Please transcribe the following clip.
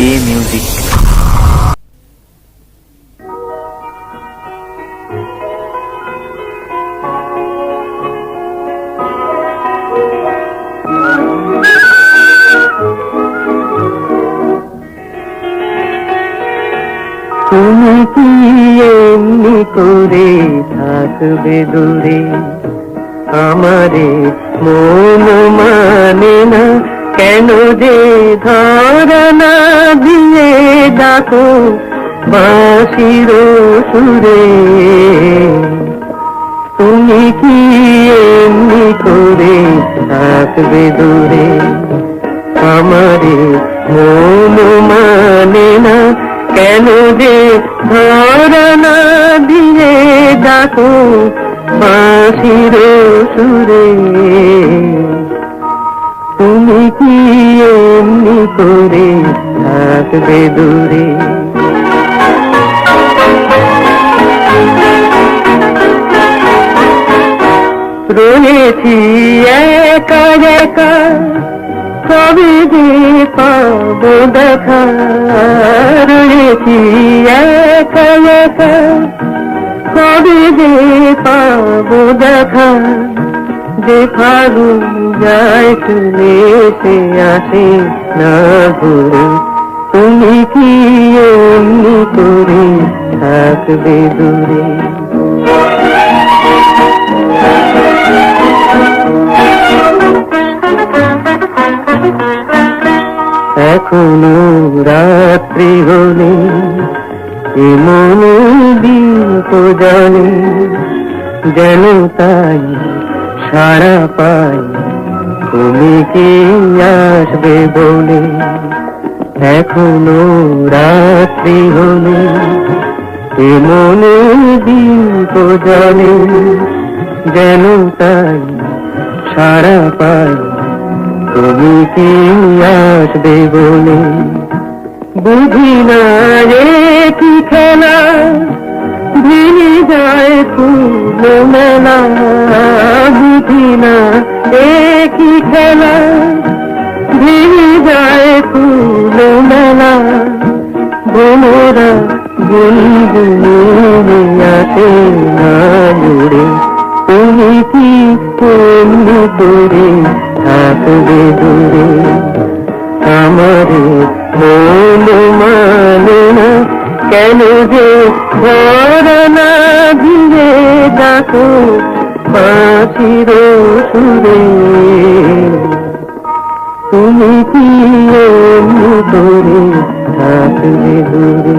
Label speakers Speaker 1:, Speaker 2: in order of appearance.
Speaker 1: কে music.
Speaker 2: তুমি কি এমনি করে থাকবে দূরে, আমারে মন মানে না কেন যে ধরনা দিয়ে ডাকো বাঁশির সুরে। তুমি কি এমনি করে থাকবে দূরে, আমারে মন মানে না কেন যে ধরনা দিয়ে ডাকো বাঁশির সুরে। তুমি কি এমনি করে থাকবে দূরে। রয়েছি একা একা কবে যে পাবো দেখা, রয়েছি একা একা কবে যে পাবো দেখা। যে ফাগুন যায় চলে সে আসে না ঘুরে, তুমি কি এমনি করে থাকবে দূরে। এখনো রাত্রি হলে এমন দীপ জানে, যেন তাই সারা পাই তুমি কি আসবে বলে। এখনো রাত্রি হলে এমন দীপ জানে, যেন তাই সারা পাই তুমি কি আসবে বলে। বুঝি না রে কি খেলা ভেঙে যায় ফুল মেলা, বুঝি না রে কি খেলা ভেঙে যায় ফুল মেলা। বোনরা গুনগুনে আসে না জুড়ে, তুমি কি এমনি করে থাকবে দূরে। আমারে মন মানে না কেন যে ধরনা দিয়ে ডাকো বাঁশির সুরে। তুমি কি এমনি করে থাকবে দূরে।